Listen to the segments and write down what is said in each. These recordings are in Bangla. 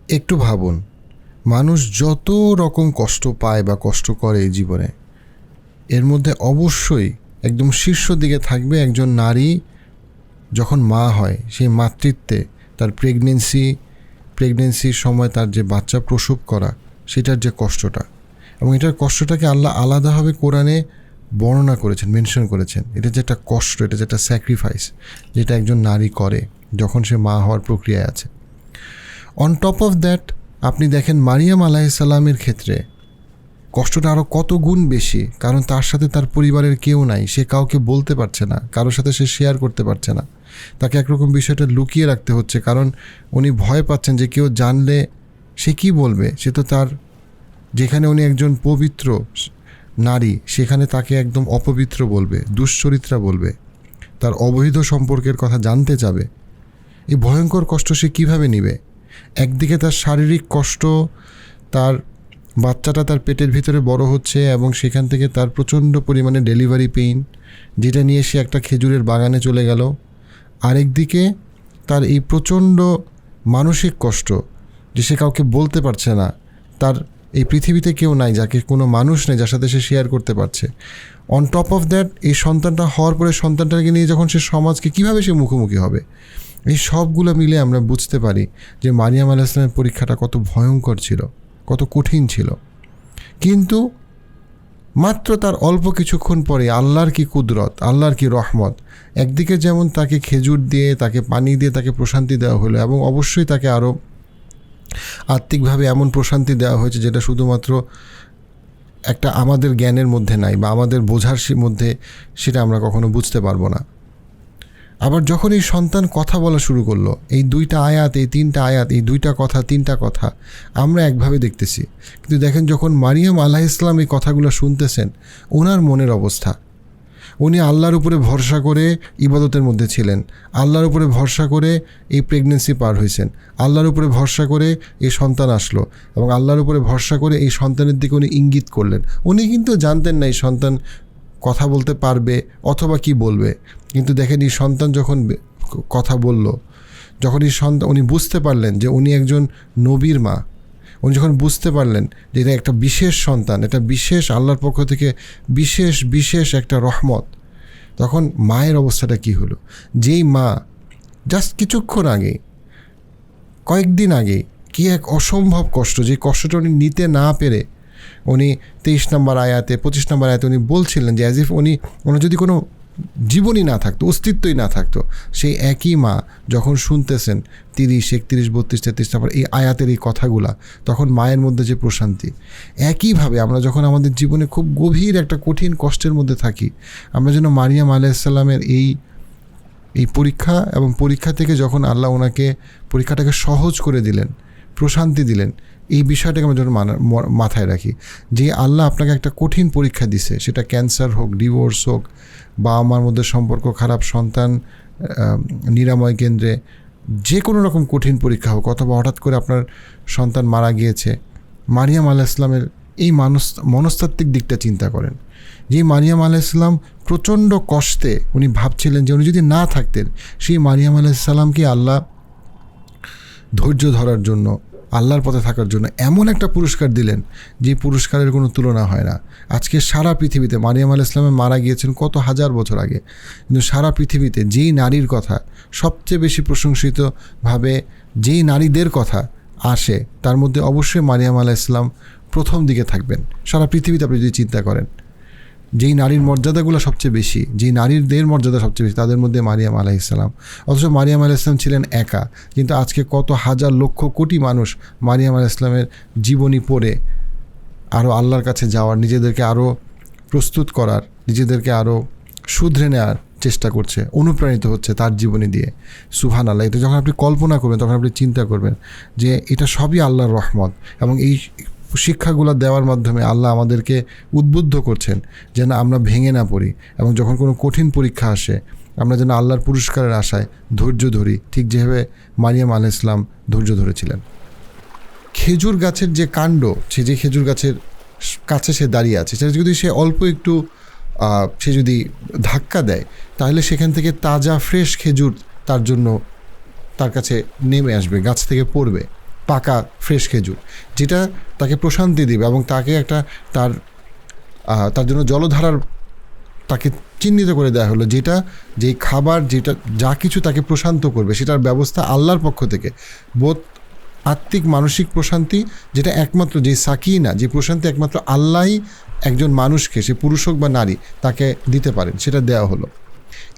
একটু ভাবুন, মানুষ যত রকম কষ্ট পায় বা কষ্ট করে এই জীবনে, এর মধ্যে অবশ্যই একদম শীর্ষ দিকে থাকবে একজন নারী যখন মা হয়, সেই মাতৃত্বে তার প্রেগনেন্সির সময় তার যে বাচ্চা প্রসব করা, সেটার যে কষ্টটা, এবং এটার কষ্টটাকে আল্লাহ আলাদাভাবে কোরআনে বর্ণনা করেছেন, মেনশন করেছেন। এটা যে একটা কষ্ট, এটা যে একটা স্যাক্রিফাইস যেটা একজন নারী করে যখন সে মা হওয়ার প্রক্রিয়ায় আছে। অন টপ অফ দ্যাট আপনি দেখেন মারিয়াম আলাইহিসসালামের ক্ষেত্রে কষ্টটা আরও কত গুণ বেশি, কারণ তার সাথে তার পরিবারের কেউ নাই, সে কাউকে বলতে পারছে না, কারোর সাথে সে শেয়ার করতে পারছে না, তাকে একরকম বিষয়টা লুকিয়ে রাখতে হচ্ছে, কারণ উনি ভয় পাচ্ছেন যে কেউ জানলে সে কি বলবে। সে তো তার, যেখানে উনি একজন পবিত্র নারী, সেখানে তাকে একদম অপবিত্র বলবে, দুশ্চরিত্রা বলবে, তার অবৈধ সম্পর্কের কথা জানতে চাবে। এই ভয়ঙ্কর কষ্ট সে কীভাবে নিবে? একদিকে তার শারীরিক কষ্ট, তার বাচ্চাটা তার পেটের ভিতরে বড় হচ্ছে এবং সেখান থেকে তার প্রচণ্ড পরিমাণে ডেলিভারি পেইন, যেটা নিয়ে সে একটা খেজুরের বাগানে চলে গেল। আরেকদিকে তার এই প্রচণ্ড মানসিক কষ্ট যে সে কাউকে বলতে পারছে না, তার এই পৃথিবীতে কেউ নাই, যাকে কোনো মানুষ নেই যার সাথে সে শেয়ার করতে পারছে। অন টপ অফ দ্যাট এই সন্তানটা হওয়ার পরে সন্তানটাকে নিয়ে যখন সে সমাজকে কীভাবে সে মুখোমুখি হবে, এই সবগুলো মিলে আমরা বুঝতে পারি যে মারিয়াম আলাইহিস সালামের পরীক্ষাটা কত ভয়ঙ্কর ছিল, কত কঠিন ছিল। কিন্তু মাত্র তার অল্প কিছুক্ষণ পরে আল্লাহর কি কুদরত, আল্লাহর কি রহমত, একদিকে যেমন তাকে খেজুর দিয়ে, তাকে পানি দিয়ে তাকে প্রশান্তি দেওয়া হলো, এবং অবশ্যই তাকে আরও আত্মিকভাবে এমন প্রশান্তি দেওয়া হয়েছে যেটা শুধুমাত্র একটা আমাদের জ্ঞানের মধ্যে নাই বা আমাদের বোঝার মধ্যে, সেটা আমরা কখনো বুঝতে পারবো না। আবার যখন এই সন্তান কথা বলা শুরু করলো, এই দুইটা আয়াত, এই তিনটা আয়াত, এই দুইটা কথা, তিনটা কথা আমরা একভাবে দেখতেছি, কিন্তু দেখেন যখন মারিয়াম আলাইহিস সালাম এই কথাগুলো শুনতেছেন, ওনার মনের অবস্থা, উনি আল্লাহর উপরে ভরসা করে ইবাদতের মধ্যে ছিলেন, আল্লাহর উপরে ভরসা করে এই প্রেগনেন্সি পার হয়েছেন, আল্লাহর উপরে ভরসা করে এই সন্তান আসলো, এবং আল্লাহর উপরে ভরসা করে এই সন্তানের দিকে উনি ইঙ্গিত করলেন। উনি কিন্তু জানতেন না এই সন্তান কথা বলতে পারবে অথবা কি বলবে, কিন্তু দেখেন এই সন্তান যখন কথা বলল, যখন এই সন্তান, উনি বুঝতে পারলেন যে উনি একজন নবীর মা, উনি যখন বুঝতে পারলেন যে এটা একটা বিশেষ সন্তান, এটা বিশেষ আল্লাহর পক্ষ থেকে বিশেষ একটা রহমত, তখন মায়ের অবস্থাটা কি হলো? যেই মা জাস্ট কিছুক্ষণ আগে, কয়েকদিন আগে কি এক অসম্ভব কষ্ট, যে কষ্টটা উনি নিতে না পেরে উনি 23 নম্বর আয়াতে 25 নম্বর আয়াতে উনি বলছিলেন যে অ্যাজ ইফ ওনার যদি কোনো জীবনই না থাকতো, অস্তিত্বই না থাকতো, সেই একই মা যখন শুনতেছেন 30, 31, 32, 33 নম্বর এই আয়াতের এই কথাগুলা, তখন মায়ের মধ্যে যে প্রশান্তি। একইভাবে আমরা যখন আমাদের জীবনে খুব গভীর একটা কঠিন কষ্টের মধ্যে থাকি, আমরা যেন মারিয়াম আলাইহিস সালামের এই পরীক্ষা, এবং পরীক্ষা থেকে যখন আল্লাহ ওনাকে পরীক্ষাটাকে সহজ করে দিলেন, প্রশান্তি দিলেন, এই বিষয়টাকে আমরা যখন মাথায় রাখি যে আল্লাহ আপনাকে একটা কঠিন পরীক্ষা দিছে, সেটা ক্যান্সার হোক, ডিভোর্স হোক, বাবা মার মধ্যে সম্পর্ক খারাপ, সন্তান নিরাময় কেন্দ্রে, যে কোনো রকম কঠিন পরীক্ষা হোক, অথবা হঠাৎ করে আপনার সন্তান মারা গিয়েছে, মারিয়াম আলাইহিস সালামের এই মনস্তাত্ত্বিক দিকটা চিন্তা করেন। যে মারিয়াম আলাইহিস সালাম প্রচণ্ড কষ্টে উনি ভাবছিলেন যে উনি যদি না থাকতেন, সেই মারিয়াম আলাইহিস সালামকে আল্লাহ ধৈর্য ধরার জন্য, আল্লাহর পথে থাকার জন্য এমন একটা পুরস্কার দিলেন যে পুরস্কারের কোনো তুলনা হয় না। আজকে সারা পৃথিবীতে, মারিয়াম আলাইহিস সালাম মারা গিয়েছেন কত হাজার বছর আগে, কিন্তু সারা পৃথিবীতে যেই নারীর কথা সবচেয়ে বেশি প্রশংসিতভাবে, যেই নারীদের কথা আসে, তার মধ্যে অবশ্যই মারিয়াম আলাইহিস সালাম প্রথম দিকে থাকবেন। সারা পৃথিবীতে আপনি যদি চিন্তা করেন, যেই নারীর মর্যাদাগুলো সবচেয়ে বেশি, যেই নারীদের মর্যাদা সবচেয়ে বেশি, তাদের মধ্যে মারিয়াম আলাইহিস সালাম। অথচ মারিয়াম আলাইহিস সালাম ছিলেন একা, কিন্তু আজকে কত হাজার লক্ষ কোটি মানুষ মারিয়াম আলাইহিস সালামের জীবনী পড়ে আরও আল্লাহর কাছে যাওয়ার, নিজেদেরকে আরও প্রস্তুত করার, নিজেদেরকে আরও শুধরে নেওয়ার চেষ্টা করছে, অনুপ্রাণিত হচ্ছে তার জীবনী দিয়ে। সুবহানাল্লাহ। এটা যখন আপনি কল্পনা করবেন, তখন আপনি চিন্তা করবেন যে এটা সবই আল্লাহর রহমত, এবং এই শিক্ষাগুলো দেওয়ার মাধ্যমে আল্লাহ আমাদেরকে উদ্বুদ্ধ করছেন যেন আমরা ভেঙে না পড়ি, এবং যখন কোনো কঠিন পরীক্ষা আসে আমরা যেন আল্লাহর পুরস্কারের আশায় ধৈর্য ধরি, ঠিক যেভাবে মারিয়াম আলাইহিস সালাম ধৈর্য ধরেছিলেন। খেজুর গাছের যে কাণ্ড, সে যে খেজুর গাছের কাছে সে দাঁড়িয়ে আছে, সেটা যদি সে অল্প একটু সে যদি ধাক্কা দেয়, তাহলে সেখান থেকে তাজা ফ্রেশ খেজুর তার জন্য, তার কাছে নেমে আসবে, গাছ থেকে পড়বে। পাকা ফ্রেশ খেজুর, যেটা তাকে প্রশান্তি দিবে এবং তাকে একটা তার জন্য জলধারার তাকে চিহ্নিত করে দেওয়া হলো, যেটা যেই খাবার যেটা যা কিছু তাকে প্রশান্ত করবে সেটার ব্যবস্থা আল্লাহর পক্ষ থেকে, বোধ আত্মিক মানসিক প্রশান্তি, যেটা একমাত্র যে সাকিনা, যে প্রশান্তি একমাত্র আল্লাহই একজন মানুষকে, সে পুরুষ হোক বা নারী, তাকে দিতে পারেন, সেটা দেওয়া হলো।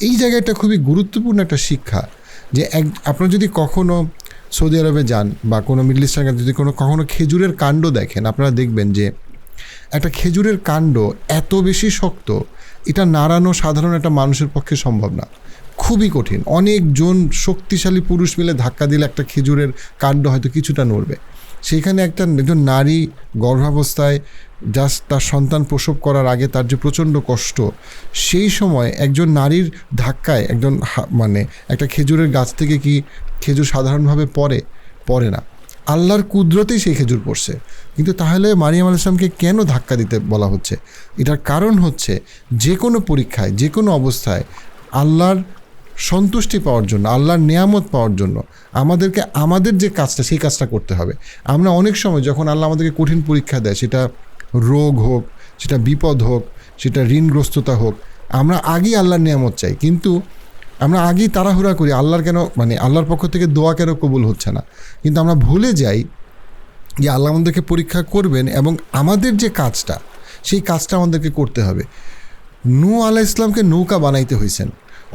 এই জায়গাটা খুবই গুরুত্বপূর্ণ একটা শিক্ষা, যে আপনারা যদি কখনও সৌদি আরবে যান বা কোনো মিডল ইস্টার্ন যদি কখনো খেজুরের কাণ্ড দেখেন, আপনারা দেখবেন যে একটা খেজুরের কাণ্ড এত বেশি শক্ত, এটা নাড়ানো সাধারণ একটা মানুষের পক্ষে সম্ভব না, খুবই কঠিন। অনেকজন শক্তিশালী পুরুষ মিলে ধাক্কা দিলে একটা খেজুরের কাণ্ড হয়তো কিছুটা নড়বে। সেইখানে একজন নারী গর্ভাবস্থায় জাস্ট তার সন্তান প্রসব করার আগে তার যে প্রচণ্ড কষ্ট, সেই সময় একজন নারীর ধাক্কায় একটা খেজুরের গাছ থেকে কি খেজুর সাধারণভাবে পড়ে না, আল্লাহর কুদরতেই সেই খেজুর পড়ছে। কিন্তু তাহলে মারিয়াম আলাইহিস সালামকে কেন ধাক্কা দিতে বলা হচ্ছে? এটার কারণ হচ্ছে যে কোনো পরীক্ষায়, যে কোনো অবস্থায় আল্লাহর সন্তুষ্টি পাওয়ার জন্য, আল্লাহর নিয়ামত পাওয়ার জন্য আমাদেরকে আমাদের যে কাজটা, সেই কাজটা করতে হবে। আমরা অনেক সময় যখন আল্লাহ আমাদেরকে কঠিন পরীক্ষা দেয়, সেটা রোগ হোক, সেটা বিপদ হোক, সেটা ঋণগ্রস্ততা হোক, আমরা আগেই আল্লাহর নিয়ামত চাই, কিন্তু আমরা আগেই তাড়াহুড়া করি আল্লাহর আল্লাহর পক্ষ থেকে দোয়া কেন কবুল হচ্ছে না। কিন্তু আমরা ভুলে যাই যে আল্লাহ আমাদেরকে পরীক্ষা করবেন এবং আমাদের যে কাজটা, সেই কাজটা আমাদেরকে করতে হবে। নূহ আলাইহিস সালামকে নৌকা বানাইতে হয়েছেন,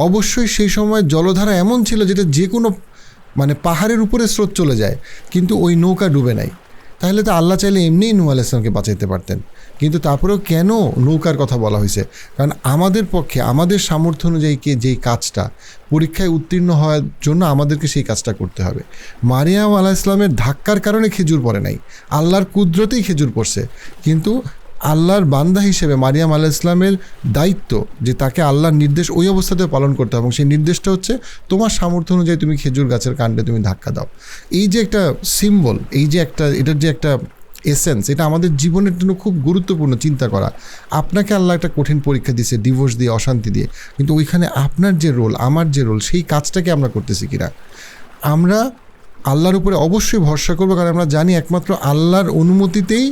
অবশ্যই সেই সময় জলধারা এমন ছিল যেটা যে কোনো পাহাড়ের উপরে স্রোত চলে যায়, কিন্তু ওই নৌকা ডুবে নাই। তাহলে তো আল্লাহ চাইলে এমনিই নূহ আলাইহিস সালামকে বাঁচাইতে পারতেন, কিন্তু তারপরেও কেন নৌকার কথা বলা হয়েছে? কারণ আমাদের পক্ষে, আমাদের সামর্থ্য অনুযায়ী যেই কাজটা, পরীক্ষায় উত্তীর্ণ হওয়ার জন্য আমাদেরকে সেই কাজটা করতে হবে। মারিয়াম আলাইহিস সালামের ধাক্কার কারণে খেজুর পড়ে নাই, আল্লাহর কুদরতেই খেজুর পড়ছে। কিন্তু আল্লাহর বান্দা হিসেবে মারিয়াম আলাইহিস সালামের দায়িত্ব যে তাকে আল্লাহর নির্দেশ ওই অবস্থাতেও পালন করতে হবে, এবং সেই নির্দেশটা হচ্ছে তোমার সামর্থ্য অনুযায়ী তুমি খেজুর গাছের কাণ্ডে তুমি ধাক্কা দাও। এই যে একটা সিম্বল, এটার যে একটা এসেন্স, এটা আমাদের জীবনের জন্য খুব গুরুত্বপূর্ণ চিন্তা করা। আপনাকে আল্লাহ একটা কঠিন পরীক্ষা দিয়েছে, ডিভোর্স দিয়ে, অশান্তি দিয়ে, কিন্তু ওইখানে আপনার যে রোল, আমার যে রোল, সেই কাজটাকে আমরা করতেছি কিনা। আমরা আল্লাহর উপরে অবশ্যই ভরসা করবো, কারণ আমরা জানি একমাত্র আল্লাহর অনুমতিতেই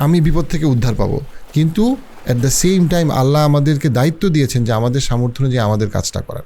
আমি বিপদ থেকে উদ্ধার পাবো। কিন্তু অ্যাট দ্য সেম টাইম আল্লাহ আমাদেরকে দায়িত্ব দিয়েছেন যে আমাদের সামর্থ্য অনুযায়ী আমাদের কাজটা করার।